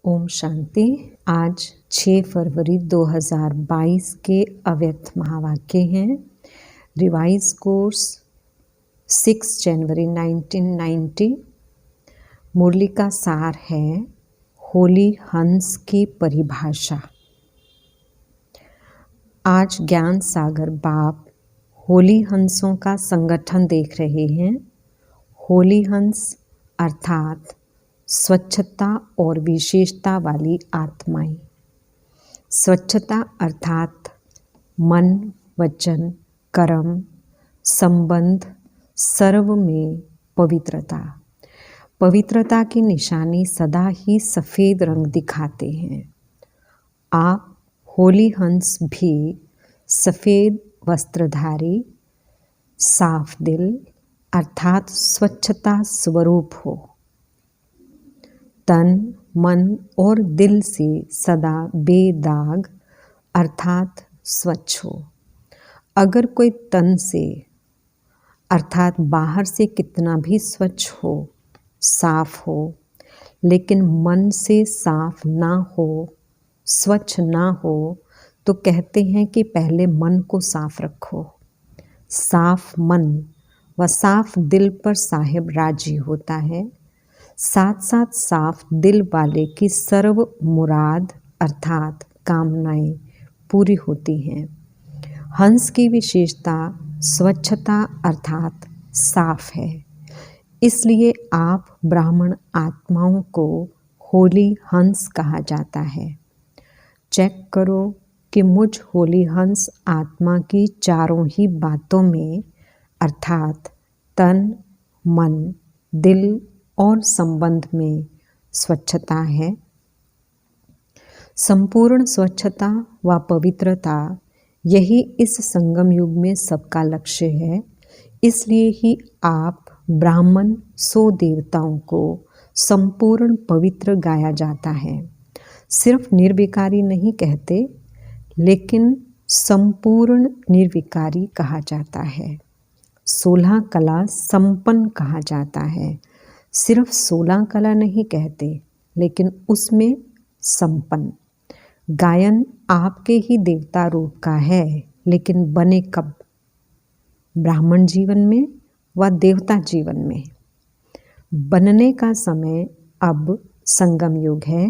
ओम शांति। आज 6 फरवरी 2022 के अव्यक्त महावाक्य हैं। रिवाइज कोर्स 6 जनवरी 1990। मुरली का सार है होली हंस की परिभाषा। आज ज्ञान सागर बाप होली हंसों का संगठन देख रहे हैं। होली हंस अर्थात स्वच्छता और विशेषता वाली आत्माएं। स्वच्छता अर्थात मन, वचन, कर्म, संबंध सर्व में पवित्रता। पवित्रता की निशानी सदा ही सफ़ेद रंग दिखाते हैं। आप होली हंस भी सफ़ेद वस्त्रधारी, साफ दिल अर्थात स्वच्छता स्वरूप हो। तन, मन और दिल से सदा बेदाग अर्थात स्वच्छ हो। अगर कोई तन से अर्थात बाहर से कितना भी स्वच्छ हो, साफ हो, लेकिन मन से साफ ना हो, स्वच्छ ना हो, तो कहते हैं कि पहले मन को साफ रखो। साफ मन व साफ दिल पर साहिब राजी होता है। साथ साथ साफ दिल वाले की सर्व मुराद अर्थात कामनाएं पूरी होती हैं। हंस की विशेषता स्वच्छता अर्थात साफ है। इसलिए आप ब्राह्मण आत्माओं को होली हंस कहा जाता है। चेक करो कि मुझ होली हंस आत्मा की चारों ही बातों में अर्थात तन, मन, दिल और संबंध में स्वच्छता है। संपूर्ण स्वच्छता व पवित्रता यही इस संगम युग में सबका लक्ष्य है। इसलिए ही आप ब्राह्मण 100 देवताओं को संपूर्ण पवित्र गाया जाता है। सिर्फ निर्विकारी नहीं कहते, लेकिन संपूर्ण निर्विकारी कहा जाता है। 16 कला संपन्न कहा जाता है। सिर्फ 16 कला नहीं कहते, लेकिन उसमें संपन्न। गायन आपके ही देवता रूप का है, लेकिन बने कब? ब्राह्मण जीवन में व देवता जीवन में। बनने का समय अब संगम युग है।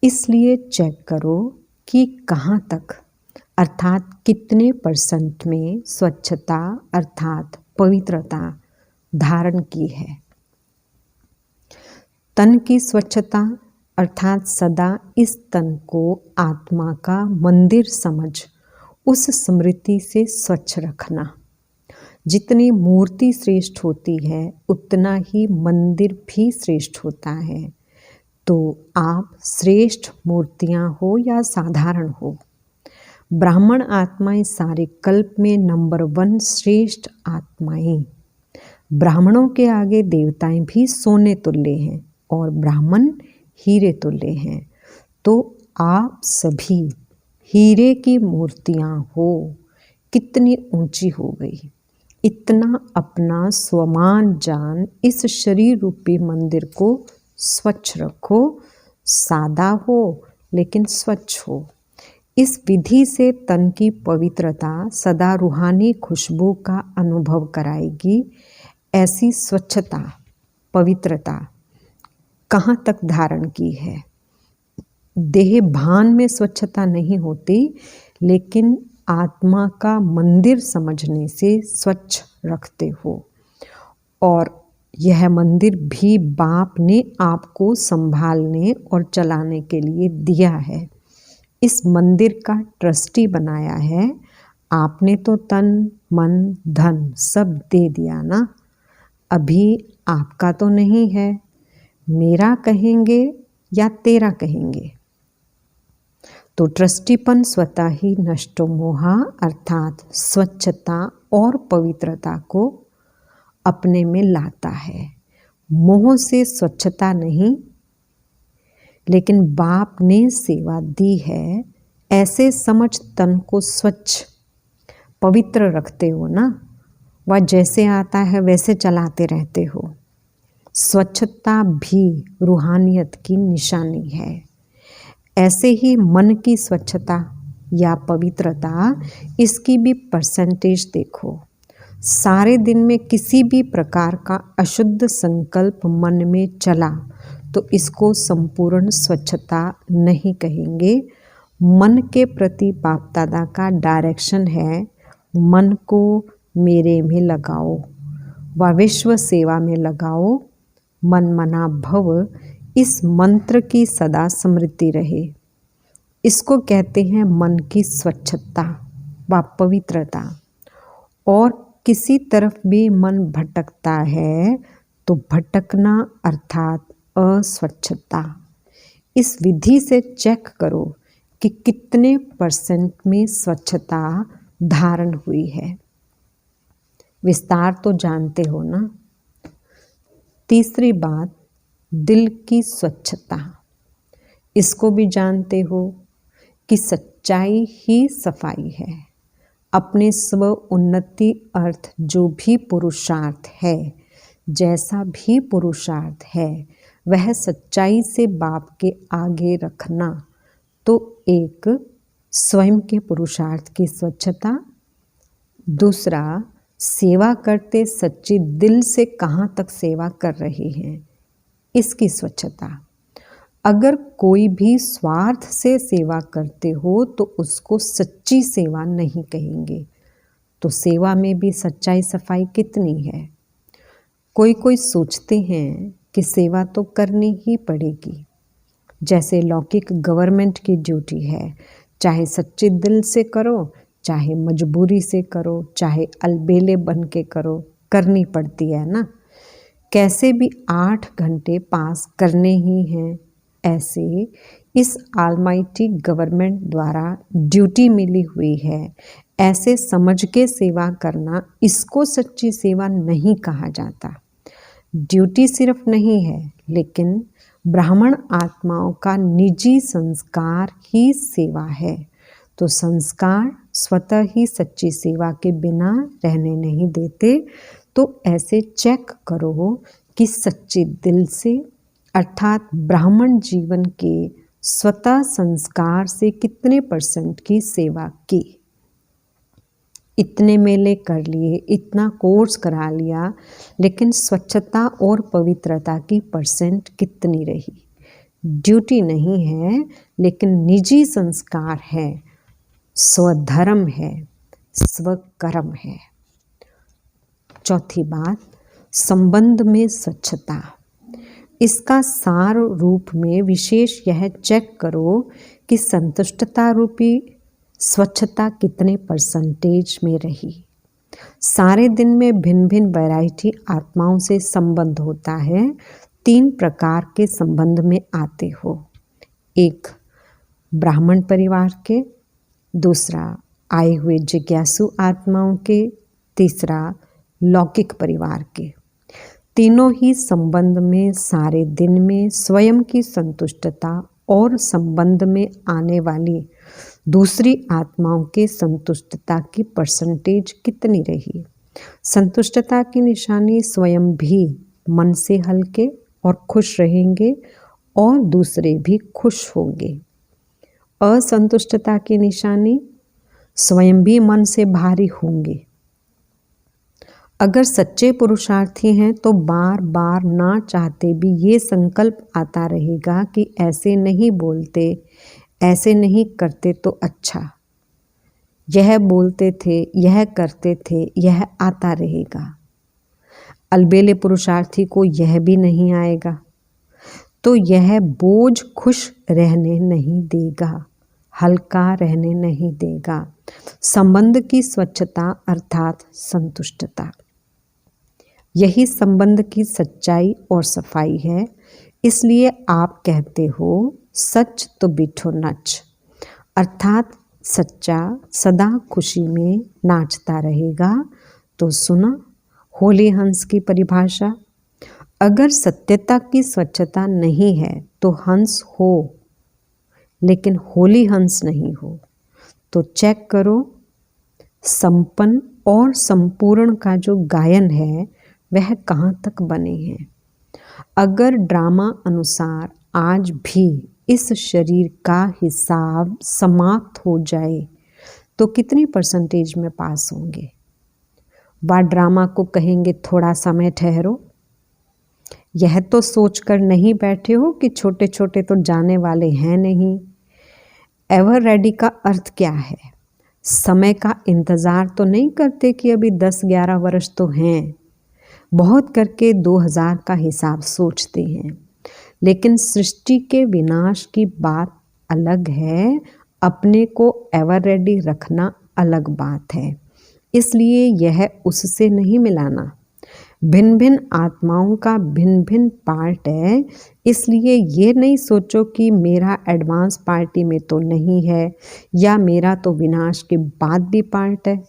इसलिए चेक करो कि कहाँ तक अर्थात कितने % में स्वच्छता अर्थात पवित्रता धारण की है। तन की स्वच्छता अर्थात सदा इस तन को आत्मा का मंदिर समझ उस स्मृति से स्वच्छ रखना। जितनी मूर्ति श्रेष्ठ होती है, उतना ही मंदिर भी श्रेष्ठ होता है। तो आप श्रेष्ठ मूर्तियां हो या साधारण हो, ब्राह्मण आत्माएं सारे कल्प में नंबर 1 श्रेष्ठ आत्माएं। ब्राह्मणों के आगे देवताएं भी सोने तुल्य हैं और ब्राह्मण हीरे तुल्य हैं। तो आप सभी हीरे की मूर्तियां हो। कितनी ऊंची हो गई। इतना अपना स्वमान जान इस शरीर रूपी मंदिर को स्वच्छ रखो। सादा हो लेकिन स्वच्छ हो। इस विधि से तन की पवित्रता सदा रूहानी खुशबू का अनुभव कराएगी। ऐसी स्वच्छता पवित्रता कहाँ तक धारण की है? देह भान में स्वच्छता नहीं होती, लेकिन आत्मा का मंदिर समझने से स्वच्छ रखते हो। और यह मंदिर भी बाप ने आपको संभालने और चलाने के लिए दिया है। इस मंदिर का ट्रस्टी बनाया है। आपने तो तन, मन, धन सब दे दिया ना। अभी आपका तो नहीं है। मेरा कहेंगे या तेरा कहेंगे? तो ट्रस्टीपन स्वतः ही नष्टो मोहा अर्थात स्वच्छता और पवित्रता को अपने में लाता है। मोह से स्वच्छता नहीं, लेकिन बाप ने सेवा दी है। ऐसे समझ तन को स्वच्छ पवित्र रखते हो ना, वह जैसे आता है वैसे चलाते रहते हो। स्वच्छता भी रूहानियत की निशानी है। ऐसे ही मन की स्वच्छता या पवित्रता, इसकी भी परसेंटेज देखो। सारे दिन में किसी भी प्रकार का अशुद्ध संकल्प मन में चला तो इसको संपूर्ण स्वच्छता नहीं कहेंगे। मन के प्रति बाप दादा का डायरेक्शन है, मन को मेरे में लगाओ व विश्व सेवा में लगाओ, मन मना भव, इस मंत्र की सदा स्मृति रहे। इसको कहते हैं मन की स्वच्छता व पवित्रता। और किसी तरफ भी मन भटकता है तो भटकना अर्थात अस्वच्छता। इस विधि से चेक करो कि कितने परसेंट में स्वच्छता धारण हुई है। विस्तार तो जानते हो ना। तीसरी बात, दिल की स्वच्छता। इसको भी जानते हो कि सच्चाई ही सफाई है। अपने स्व उन्नति अर्थ जो भी पुरुषार्थ है, जैसा भी पुरुषार्थ है, वह सच्चाई से बाप के आगे रखना। तो एक स्वयं के पुरुषार्थ की स्वच्छता, दूसरा सेवा करते सच्ची दिल से कहाँ तक सेवा कर रहे हैं, इसकी स्वच्छता। अगर कोई भी स्वार्थ से सेवा करते हो तो उसको सच्ची सेवा नहीं कहेंगे। तो सेवा में भी सच्चाई सफाई कितनी है। कोई कोई सोचते हैं कि सेवा तो करनी ही पड़ेगी, जैसे लौकिक गवर्नमेंट की ड्यूटी है, चाहे सच्चे दिल से करो, चाहे मजबूरी से करो, चाहे अलबेले बन के करो, करनी पड़ती है ना। कैसे भी 8 घंटे पास करने ही हैं। ऐसे इस ऑलमाइटी गवर्नमेंट द्वारा ड्यूटी मिली हुई है, ऐसे समझ के सेवा करना, इसको सच्ची सेवा नहीं कहा जाता। ड्यूटी सिर्फ नहीं है, लेकिन ब्राह्मण आत्माओं का निजी संस्कार ही सेवा है। तो संस्कार स्वतः ही सच्ची सेवा के बिना रहने नहीं देते। तो ऐसे चेक करो कि सच्चे दिल से अर्थात ब्राह्मण जीवन के स्वतः संस्कार से कितने परसेंट की सेवा की। इतने मेले कर लिए, इतना कोर्स करा लिया, लेकिन स्वच्छता और पवित्रता की परसेंट कितनी रही। ड्यूटी नहीं है, लेकिन निजी संस्कार है, स्वधर्म है, स्वकर्म है। चौथी बात, संबंध में स्वच्छता। इसका सार रूप में विशेष यह चेक करो कि संतुष्टता रूपी स्वच्छता कितने परसेंटेज में रही। सारे दिन में भिन्न भिन्न वैरायटी आत्माओं से संबंध होता है। 3 प्रकार के संबंध में आते हो। एक ब्राह्मण परिवार के, दूसरा आए हुए जिज्ञासु आत्माओं के, तीसरा लौकिक परिवार के। तीनों ही संबंध में सारे दिन में स्वयं की संतुष्टता और संबंध में आने वाली दूसरी आत्माओं के संतुष्टता की परसेंटेज कितनी रही। संतुष्टता की निशानी स्वयं भी मन से हल्के और खुश रहेंगे और दूसरे भी खुश होंगे। असंतुष्टता की निशानी स्वयं भी मन से भारी होंगे। अगर सच्चे पुरुषार्थी हैं तो बार बार ना चाहते भी ये संकल्प आता रहेगा कि ऐसे नहीं बोलते, ऐसे नहीं करते तो अच्छा। यह बोलते थे, यह करते थे, यह आता रहेगा। अलबेले पुरुषार्थी को यह भी नहीं आएगा, तो यह बोझ खुश रहने नहीं देगा, हल्का रहने नहीं देगा। संबंध की स्वच्छता अर्थात संतुष्टता, यही संबंध की सच्चाई और सफाई है। इसलिए आप कहते हो सच तो बिठो नच, अर्थात सच्चा सदा खुशी में नाचता रहेगा। तो सुना होली हंस की परिभाषा। अगर सत्यता की स्वच्छता नहीं है तो हंस हो, लेकिन होली हंस नहीं हो। तो चेक करो संपन्न और संपूर्ण का जो गायन है वह कहाँ तक बने हैं। अगर ड्रामा अनुसार आज भी इस शरीर का हिसाब समाप्त हो जाए तो कितनी परसेंटेज में पास होंगे? वह ड्रामा को कहेंगे थोड़ा समय ठहरो। यह तो सोचकर नहीं बैठे हो कि छोटे छोटे तो जाने वाले हैं नहीं। एवर रेडी का अर्थ क्या है? समय का इंतज़ार तो नहीं करते कि अभी 10-11 वर्ष तो हैं, बहुत करके 2000 का हिसाब सोचते हैं। लेकिन सृष्टि के विनाश की बात अलग है, अपने को एवर रेडी रखना अलग बात है। इसलिए यह उससे नहीं मिलाना। भिन्न भिन्न आत्माओं का भिन्न भिन्न पार्ट है, इसलिए ये नहीं सोचो कि मेरा एडवांस पार्टी में तो नहीं है या मेरा तो विनाश के बाद भी पार्ट है।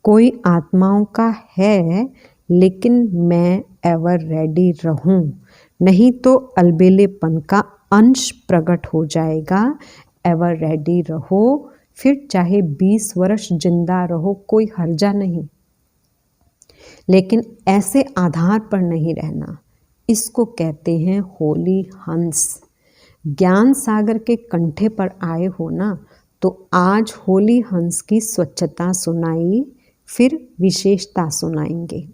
कोई आत्माओं का है, लेकिन मैं एवर रेडी रहूं, नहीं तो अलबेलेपन का अंश प्रकट हो जाएगा। एवर रेडी रहो, फिर चाहे 20 वर्ष जिंदा रहो, कोई हर्जा नहीं, लेकिन ऐसे आधार पर नहीं रहना। इसको कहते हैं होली हंस। ज्ञान सागर के कंठे पर आए हो ना, तो आज होली हंस की स्वच्छता सुनाई, फिर विशेषता सुनाएंगे।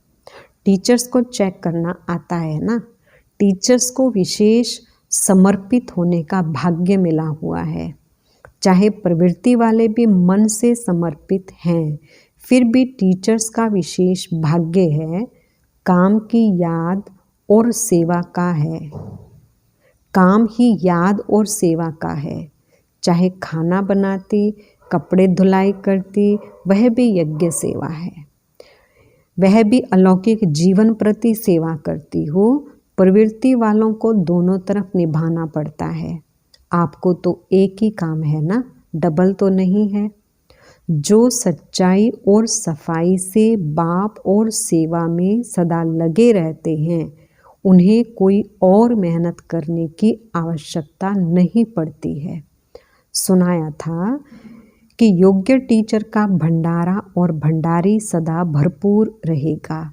टीचर्स को चेक करना आता है ना, टीचर्स को विशेष समर्पित होने का भाग्य मिला हुआ है। चाहे प्रवृत्ति वाले भी मन से समर्पित हैं, फिर भी टीचर्स का विशेष भाग्य है। काम की याद और सेवा का है, काम ही याद और सेवा का है। चाहे खाना बनाती, कपड़े धुलाई करती, वह भी यज्ञ सेवा है। वह भी अलौकिक जीवन प्रति सेवा करती हो। प्रवृत्ति वालों को दोनों तरफ निभाना पड़ता है। आपको तो एक ही काम है ना, डबल तो नहीं है। जो सच्चाई और सफाई से बाप और सेवा में सदा लगे रहते हैं, उन्हें कोई और मेहनत करने की आवश्यकता नहीं पड़ती है। सुनाया था कि योग्य टीचर का भंडारा और भंडारी सदा भरपूर रहेगा।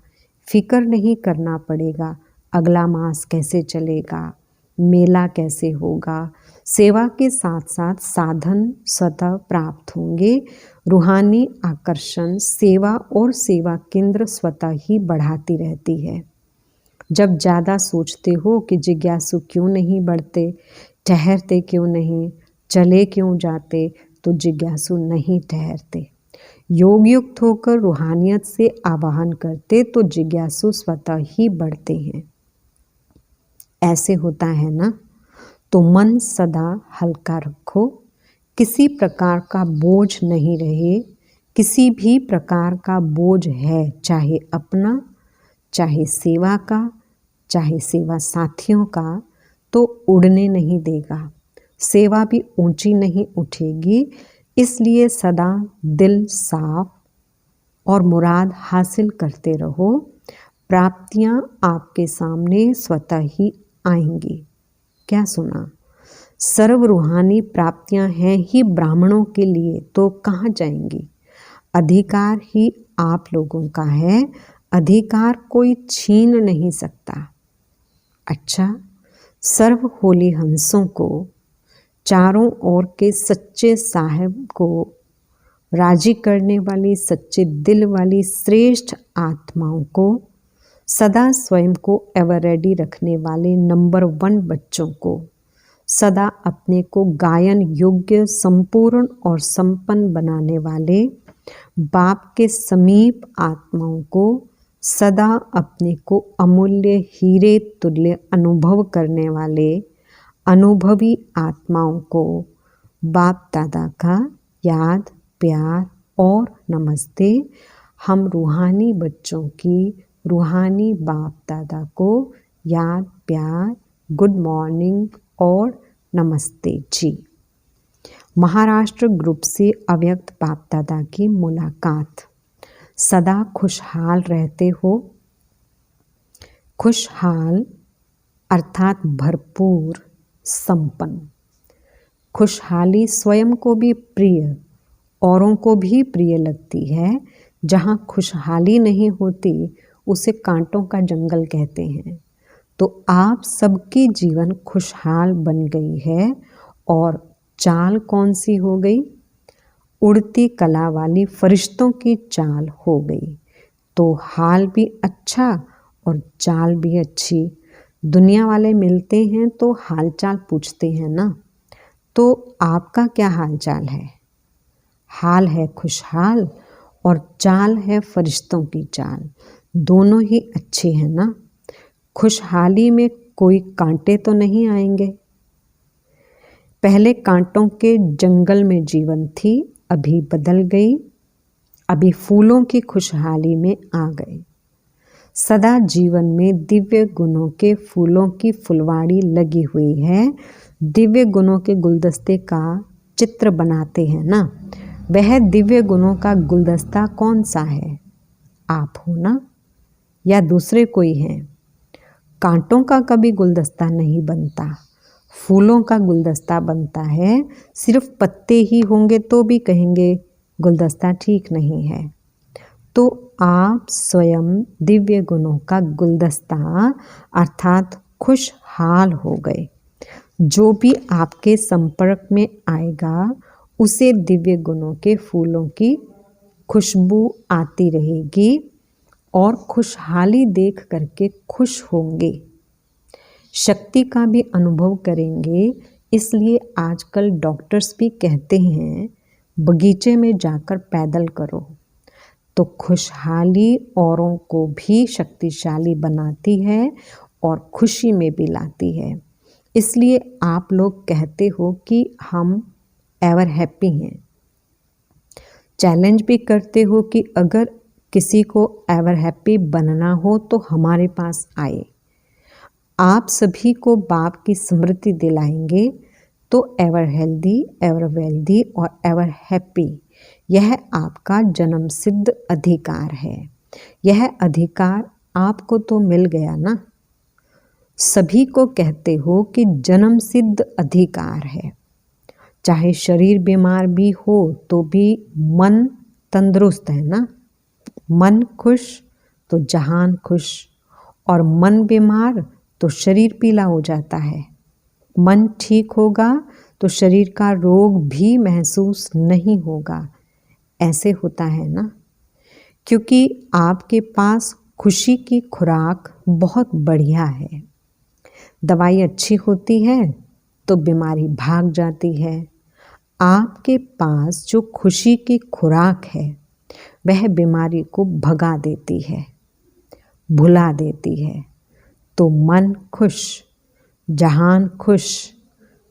फिक्र नहीं करना पड़ेगा अगला मास कैसे चलेगा, मेला कैसे होगा। सेवा के साथ साथ साधन स्वतः प्राप्त होंगे। रूहानी आकर्षण सेवा और सेवा केंद्र स्वतः ही बढ़ाती रहती है। जब ज़्यादा सोचते हो कि जिज्ञासु क्यों नहीं बढ़ते, ठहरते क्यों नहीं, चले क्यों जाते, तो जिज्ञासु नहीं ठहरते। योग युक्त होकर रूहानियत से आवाहन करते तो जिज्ञासु स्वतः ही बढ़ते हैं। ऐसे होता है ना, तो मन सदा हल्का रखो, किसी प्रकार का बोझ नहीं रहे। किसी भी प्रकार का बोझ है, चाहे अपना, चाहे सेवा का, चाहे सेवा साथियों का, तो उड़ने नहीं देगा। सेवा भी ऊंची नहीं उठेगी। इसलिए सदा दिल साफ और मुराद हासिल करते रहो। प्राप्तियां आपके सामने स्वतः ही आएंगी। क्या सुना? सर्व रूहानी प्राप्तियां हैं ही ब्राह्मणों के लिए, तो कहाँ जाएंगी? अधिकार ही आप लोगों का है, अधिकार कोई छीन नहीं सकता। अच्छा, सर्व होली हंसों को, चारों ओर के सच्चे साहब को राजी करने वाली, सच्चे दिल वाली श्रेष्ठ आत्माओं को, सदा स्वयं को एवर रेडी रखने वाले नंबर 1 बच्चों को, सदा अपने को गायन योग्य, संपूर्ण और संपन्न बनाने वाले बाप के समीप आत्माओं को, सदा अपने को अमूल्य हीरे तुल्य अनुभव करने वाले अनुभवी आत्माओं को बाप दादा का याद, प्यार और नमस्ते। हम रूहानी बच्चों की रूहानी बाप दादा को याद, प्यार, गुड मॉर्निंग और नमस्ते जी। महाराष्ट्र ग्रुप से अव्यक्त बाप दादा की मुलाकात। सदा खुशहाल रहते हो। खुशहाल अर्थात भरपूर, संपन्न। खुशहाली स्वयं को भी प्रिय, औरों को भी प्रिय लगती है। जहाँ खुशहाली नहीं होती उसे कांटों का जंगल कहते हैं। तो आप सबकी जीवन खुशहाल बन गई है और चाल कौन सी हो गई? उड़ती कला वाली फरिश्तों की चाल हो गई। तो हाल भी अच्छा और चाल भी अच्छी। दुनिया वाले मिलते हैं तो हाल चाल पूछते हैं ना। तो आपका क्या हाल चाल है? हाल है खुशहाल और चाल है फरिश्तों की चाल। दोनों ही अच्छे हैं ना। खुशहाली में कोई कांटे तो नहीं आएंगे। पहले कांटों के जंगल में जीवन थी, अभी बदल गई। अभी फूलों की खुशहाली में आ गए। सदा जीवन में दिव्य गुणों के फूलों की फुलवाड़ी लगी हुई है। दिव्य गुणों के गुलदस्ते का चित्र बनाते हैं ना। वह दिव्य गुणों का गुलदस्ता कौन सा है? आप हो ना, या दूसरे कोई हैं? कांटों का कभी गुलदस्ता नहीं बनता, फूलों का गुलदस्ता बनता है। सिर्फ पत्ते ही होंगे तो भी कहेंगे गुलदस्ता ठीक नहीं है। तो आप स्वयं दिव्य गुणों का गुलदस्ता अर्थात खुशहाल हो गए। जो भी आपके संपर्क में आएगा उसे दिव्य गुणों के फूलों की खुशबू आती रहेगी और खुशहाली देख करके खुश होंगे, शक्ति का भी अनुभव करेंगे। इसलिए आजकल डॉक्टर्स भी कहते हैं बगीचे में जाकर पैदल करो। तो खुशहाली औरों को भी शक्तिशाली बनाती है और खुशी में भी लाती है। इसलिए आप लोग कहते हो कि हम एवर हैप्पी हैं। चैलेंज भी करते हो कि अगर किसी को एवर हैप्पी बनना हो तो हमारे पास आए। आप सभी को बाप की स्मृति दिलाएंगे तो एवर हेल्दी, एवर वेल्दी और एवर हैप्पी, यह आपका जन्म सिद्ध अधिकार है। यह अधिकार आपको तो मिल गया ना। सभी को कहते हो कि जन्म सिद्ध अधिकार है। चाहे शरीर बीमार भी हो तो भी मन तंदुरुस्त है ना। मन खुश तो जहान खुश, और मन बीमार तो शरीर पीला हो जाता है। मन ठीक होगा तो शरीर का रोग भी महसूस नहीं होगा। ऐसे होता है ना, क्योंकि आपके पास खुशी की खुराक बहुत बढ़िया है। दवाई अच्छी होती है तो बीमारी भाग जाती है। आपके पास जो खुशी की खुराक है वह बीमारी को भगा देती है, भुला देती है। तो मन खुश, जहान खुश,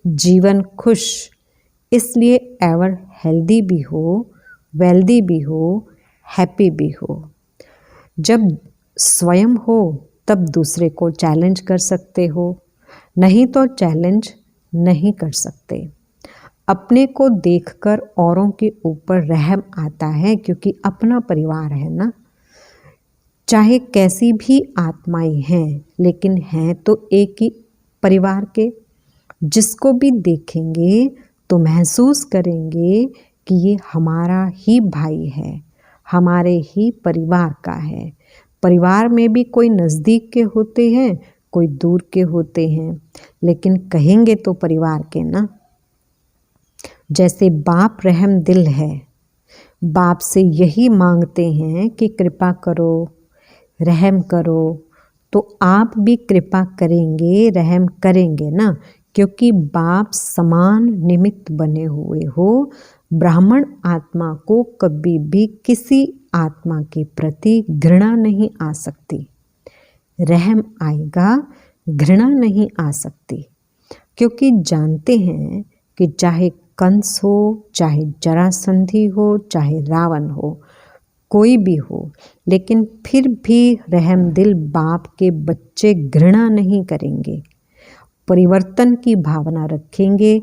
जीवन खुश। इसलिए एवर हेल्दी भी हो, वेल्दी भी हो, हैप्पी भी हो। जब स्वयं हो तब दूसरे को चैलेंज कर सकते हो, नहीं तो चैलेंज नहीं कर सकते। अपने को देखकर औरों के ऊपर रहम आता है, क्योंकि अपना परिवार है ना। चाहे कैसी भी आत्माएं हैं लेकिन हैं तो एक ही परिवार के। जिसको भी देखेंगे तो महसूस करेंगे कि ये हमारा ही भाई है, हमारे ही परिवार का है। परिवार में भी कोई नज़दीक के होते हैं, कोई दूर के होते हैं, लेकिन कहेंगे तो परिवार के ना। जैसे बाप रहम दिल है, बाप से यही मांगते हैं कि कृपा करो, रहम करो। तो आप भी कृपा करेंगे, रहम करेंगे ना, क्योंकि बाप समान निमित्त बने हुए हो। ब्राह्मण आत्मा को कभी भी किसी आत्मा के प्रति घृणा नहीं आ सकती। रहम आएगा, घृणा नहीं आ सकती, क्योंकि जानते हैं कि चाहे कंस हो, चाहे जरासंधी हो, चाहे रावण हो, कोई भी हो, लेकिन फिर भी रहम दिल बाप के बच्चे घृणा नहीं करेंगे। परिवर्तन की भावना रखेंगे,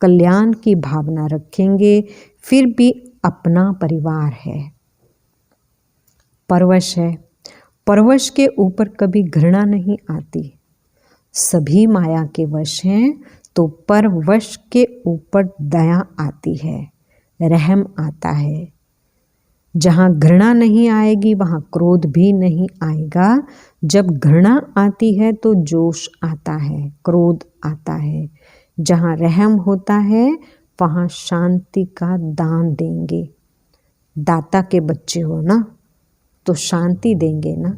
कल्याण की भावना रखेंगे। फिर भी अपना परिवार है, परवश है। परवश के ऊपर कभी घृणा नहीं आती। सभी माया के वश हैं तो परवश के ऊपर दया आती है, रहम आता है। जहाँ घृणा नहीं आएगी वहाँ क्रोध भी नहीं आएगा। जब घृणा आती है तो जोश आता है, क्रोध आता है। जहाँ रहम होता है वहाँ शांति का दान देंगे। दाता के बच्चे हो ना, तो शांति देंगे ना।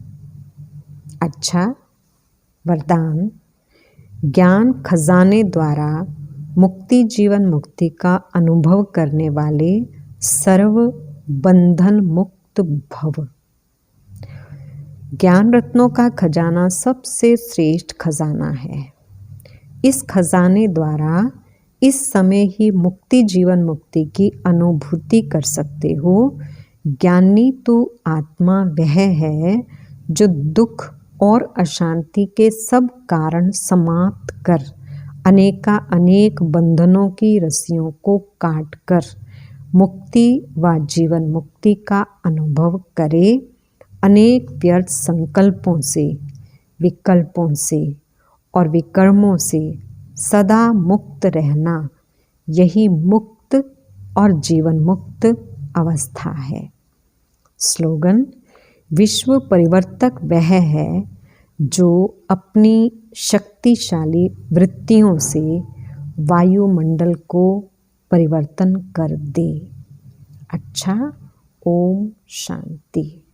अच्छा, वरदान। ज्ञान खजाने द्वारा मुक्ति जीवन मुक्ति का अनुभव करने वाले सर्व बंधन मुक्त भव। ज्ञान रत्नों का खजाना सबसे श्रेष्ठ खजाना है। इस खजाने द्वारा इस समय ही मुक्ति जीवन मुक्ति की अनुभूति कर सकते हो। ज्ञानी तो आत्मा वह है जो दुख और अशांति के सब कारण समाप्त कर अनेक बंधनों की रस्सियों को काटकर मुक्ति व जीवन मुक्ति का अनुभव करे। अनेक व्यर्थ संकल्पों से, विकल्पों से और विकर्मों से सदा मुक्त रहना, यही मुक्त और जीवन मुक्त अवस्था है। स्लोगन। विश्व परिवर्तक वह है जो अपनी शक्तिशाली वृत्तियों से वायुमंडल को परिवर्तन कर दे। अच्छा, ओम शांति।